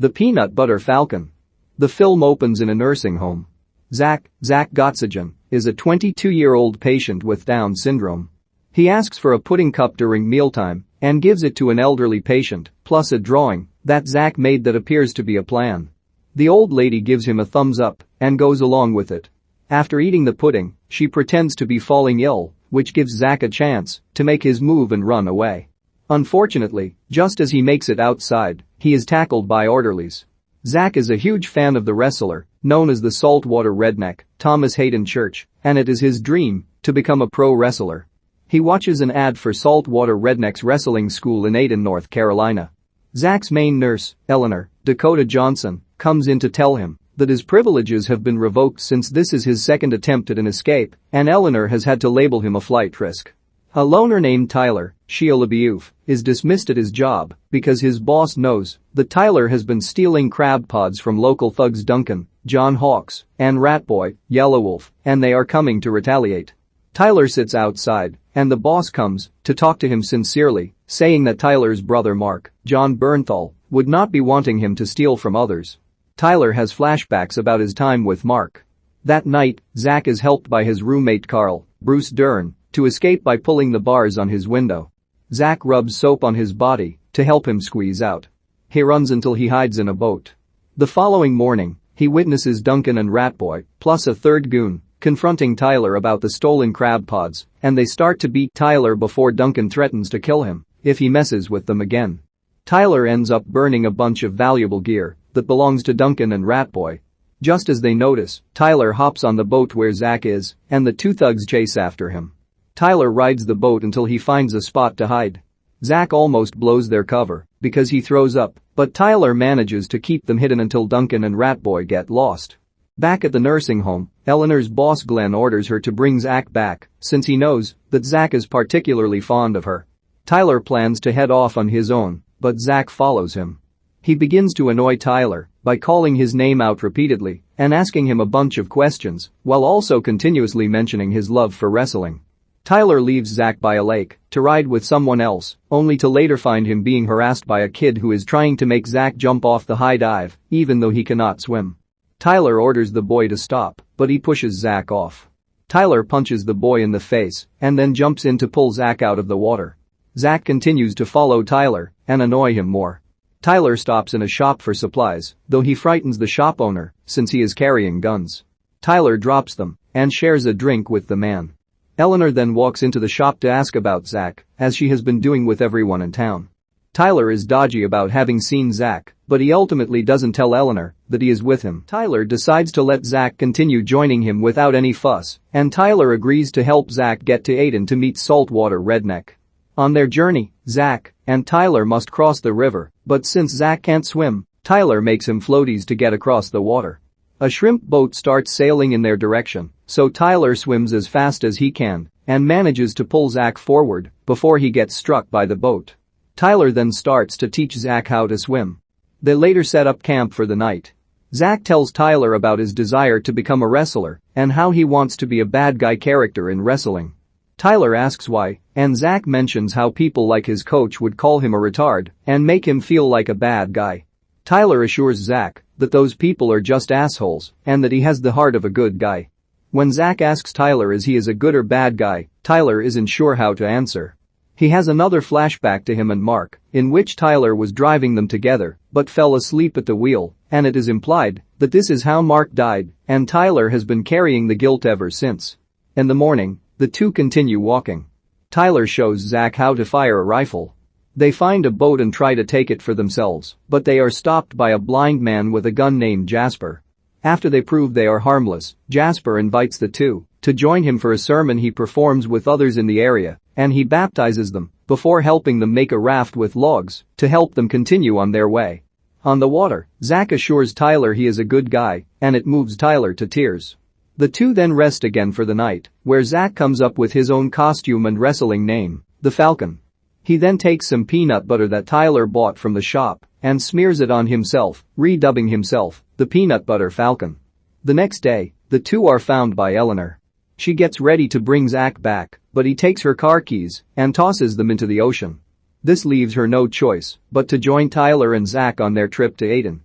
The Peanut Butter Falcon. The film opens in a nursing home. Zack Gottsagen, is a 22-year-old patient with Down syndrome. He asks for a pudding cup during mealtime and gives it to an elderly patient, plus a drawing that Zack made that appears to be a plan. The old lady gives him a thumbs up and goes along with it. After eating the pudding, she pretends to be falling ill, which gives Zack a chance to make his move and run away. Unfortunately, just as he makes it outside, he is tackled by orderlies. Zack is a huge fan of the wrestler, known as the Saltwater Redneck, Thomas Haden Church, and it is his dream to become a pro wrestler. He watches an ad for Saltwater Redneck's wrestling school in Haden, North Carolina. Zack's main nurse, Eleanor, Dakota Johnson, comes in to tell him that his privileges have been revoked since this is his second attempt at an escape, and Eleanor has had to label him a flight risk. A loner named Tyler, Shia LaBeouf, is dismissed at his job because his boss knows that Tyler has been stealing crab pods from local thugs Duncan, John Hawks, and Ratboy, Yelawolf, and they are coming to retaliate. Tyler sits outside, and the boss comes to talk to him sincerely, saying that Tyler's brother Mark, John Bernthal, would not be wanting him to steal from others. Tyler has flashbacks about his time with Mark. That night, Zack is helped by his roommate Carl, Bruce Dern, to escape by pulling the bars on his window. Zack rubs soap on his body to help him squeeze out. He runs until he hides in a boat. The following morning, he witnesses Duncan and Ratboy, plus a third goon, confronting Tyler about the stolen crab pods, and they start to beat Tyler before Duncan threatens to kill him if he messes with them again. Tyler ends up burning a bunch of valuable gear that belongs to Duncan and Ratboy. Just as they notice, Tyler hops on the boat where Zack is, and the two thugs chase after him. Tyler rides the boat until he finds a spot to hide. Zack almost blows their cover because he throws up, but Tyler manages to keep them hidden until Duncan and Ratboy get lost. Back at the nursing home, Eleanor's boss Glenn orders her to bring Zack back since he knows that Zack is particularly fond of her. Tyler plans to head off on his own, but Zack follows him. He begins to annoy Tyler by calling his name out repeatedly and asking him a bunch of questions while also continuously mentioning his love for wrestling. Tyler leaves Zack by a lake to ride with someone else, only to later find him being harassed by a kid who is trying to make Zack jump off the high dive, even though he cannot swim. Tyler orders the boy to stop, but he pushes Zack off. Tyler punches the boy in the face and then jumps in to pull Zack out of the water. Zack continues to follow Tyler and annoy him more. Tyler stops in a shop for supplies, though he frightens the shop owner since he is carrying guns. Tyler drops them and shares a drink with the man. Eleanor then walks into the shop to ask about Zack, as she has been doing with everyone in town. Tyler is dodgy about having seen Zack, but he ultimately doesn't tell Eleanor that he is with him. Tyler decides to let Zack continue joining him without any fuss, and Tyler agrees to help Zack get to Haden to meet Saltwater Redneck. On their journey, Zack and Tyler must cross the river, but since Zack can't swim, Tyler makes him floaties to get across the water. A shrimp boat starts sailing in their direction, so Tyler swims as fast as he can and manages to pull Zack forward before he gets struck by the boat. Tyler then starts to teach Zack how to swim. They later set up camp for the night. Zack tells Tyler about his desire to become a wrestler and how he wants to be a bad guy character in wrestling. Tyler asks why, and Zack mentions how people like his coach would call him a retard and make him feel like a bad guy. Tyler assures Zack that those people are just assholes and that he has the heart of a good guy. When Zack asks Tyler is he a good or bad guy, Tyler isn't sure how to answer. He has another flashback to him and Mark, in which Tyler was driving them together but fell asleep at the wheel, and it is implied that this is how Mark died, and Tyler has been carrying the guilt ever since. In the morning, the two continue walking. Tyler shows Zack how to fire a rifle. They find a boat and try to take it for themselves, but they are stopped by a blind man with a gun named Jasper. After they prove they are harmless, Jasper invites the two to join him for a sermon he performs with others in the area, and he baptizes them before helping them make a raft with logs to help them continue on their way. On the water, Zack assures Tyler he is a good guy, and it moves Tyler to tears. The two then rest again for the night, where Zack comes up with his own costume and wrestling name, the Falcon. He then takes some peanut butter that Tyler bought from the shop and smears it on himself, redubbing himself the Peanut Butter Falcon. The next day, the two are found by Eleanor. She gets ready to bring Zack back, but he takes her car keys and tosses them into the ocean. This leaves her no choice but to join Tyler and Zack on their trip to Haden.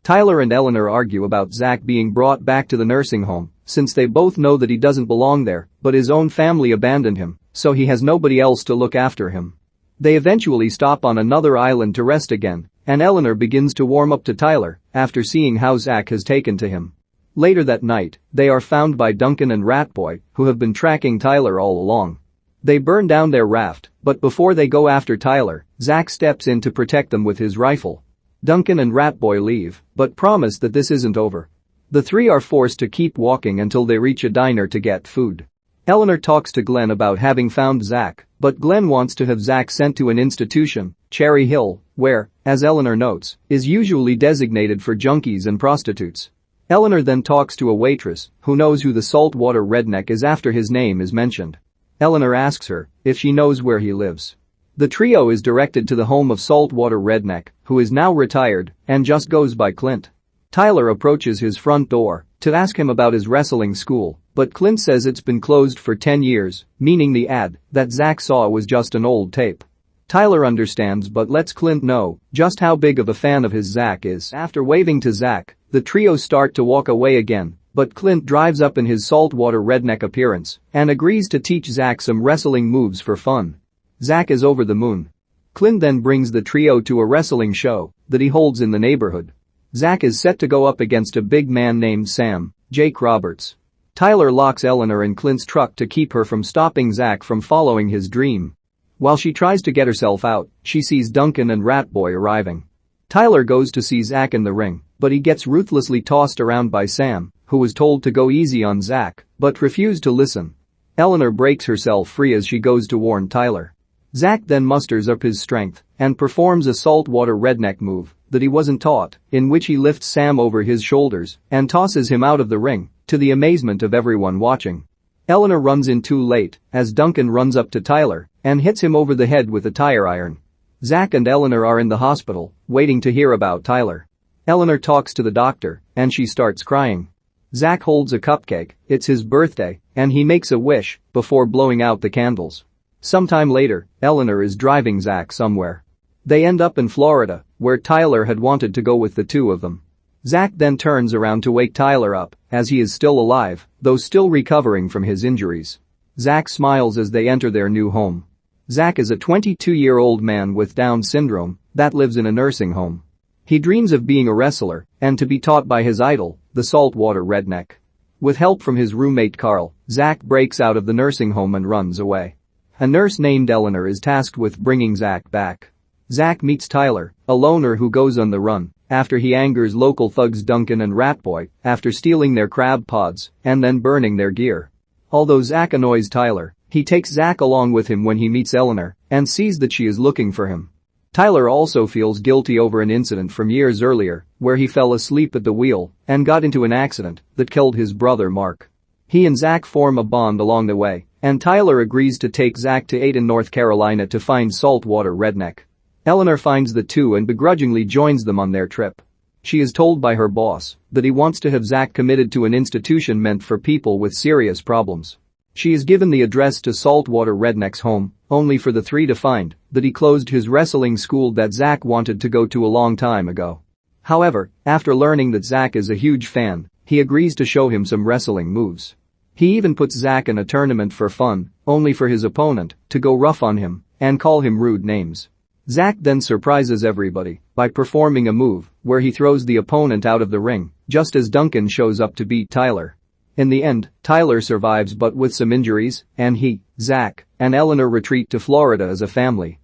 Tyler and Eleanor argue about Zack being brought back to the nursing home since they both know that he doesn't belong there, but his own family abandoned him, so he has nobody else to look after him. They eventually stop on another island to rest again, and Eleanor begins to warm up to Tyler after seeing how Zack has taken to him. Later that night, they are found by Duncan and Ratboy, who have been tracking Tyler all along. They burn down their raft, but before they go after Tyler, Zack steps in to protect them with his rifle. Duncan and Ratboy leave, but promise that this isn't over. The three are forced to keep walking until they reach a diner to get food. Eleanor talks to Glenn about having found Zack, but Glenn wants to have Zack sent to an institution, Cherry Hill, where, as Eleanor notes, is usually designated for junkies and prostitutes. Eleanor then talks to a waitress who knows who the saltwater redneck is after his name is mentioned. Eleanor asks her if she knows where he lives. The trio is directed to the home of saltwater redneck, who is now retired and just goes by Clint. Tyler approaches his front door to ask him about his wrestling school, but Clint says it's been closed for 10 years, meaning the ad that Zack saw was just an old tape. Tyler understands but lets Clint know just how big of a fan of his Zack is. After waving to Zack, the trio start to walk away again, but Clint drives up in his saltwater redneck appearance and agrees to teach Zack some wrestling moves for fun. Zack is over the moon. Clint then brings the trio to a wrestling show that he holds in the neighborhood. Zack is set to go up against a big man named Sam, Jake Roberts. Tyler locks Eleanor in Clint's truck to keep her from stopping Zack from following his dream. While she tries to get herself out, she sees Duncan and Ratboy arriving. Tyler goes to see Zack in the ring, but he gets ruthlessly tossed around by Sam, who was told to go easy on Zack, but refused to listen. Eleanor breaks herself free as she goes to warn Tyler. Zack then musters up his strength and performs a saltwater redneck move that he wasn't taught, in which he lifts Sam over his shoulders and tosses him out of the ring, to the amazement of everyone watching. Eleanor runs in too late as Duncan runs up to Tyler and hits him over the head with a tire iron. Zack and Eleanor are in the hospital, waiting to hear about Tyler. Eleanor talks to the doctor and she starts crying. Zack holds a cupcake, it's his birthday, and he makes a wish before blowing out the candles. Sometime later, Eleanor is driving Zack somewhere. They end up in Florida, where Tyler had wanted to go with the two of them. Zack then turns around to wake Tyler up, as he is still alive, though still recovering from his injuries. Zack smiles as they enter their new home. Zack is a 22-year-old man with Down syndrome that lives in a nursing home. He dreams of being a wrestler and to be taught by his idol, the saltwater redneck. With help from his roommate Carl, Zack breaks out of the nursing home and runs away. A nurse named Eleanor is tasked with bringing Zack back. Zack meets Tyler, a loner who goes on the run after he angers local thugs Duncan and Ratboy after stealing their crab pods and then burning their gear. Although Zack annoys Tyler, he takes Zack along with him when he meets Eleanor and sees that she is looking for him. Tyler also feels guilty over an incident from years earlier where he fell asleep at the wheel and got into an accident that killed his brother Mark. He and Zack form a bond along the way, and Tyler agrees to take Zack to Haden, North Carolina to find saltwater redneck. Eleanor finds the two and begrudgingly joins them on their trip. She is told by her boss that he wants to have Zack committed to an institution meant for people with serious problems. She is given the address to saltwater redneck's home, only for the three to find that he closed his wrestling school that Zack wanted to go to a long time ago. However, after learning that Zack is a huge fan, he agrees to show him some wrestling moves. He even puts Zack in a tournament for fun, only for his opponent to go rough on him and call him rude names. Zack then surprises everybody by performing a move where he throws the opponent out of the ring, just as Duncan shows up to beat Tyler. In the end, Tyler survives but with some injuries, and he, Zack, and Eleanor retreat to Florida as a family.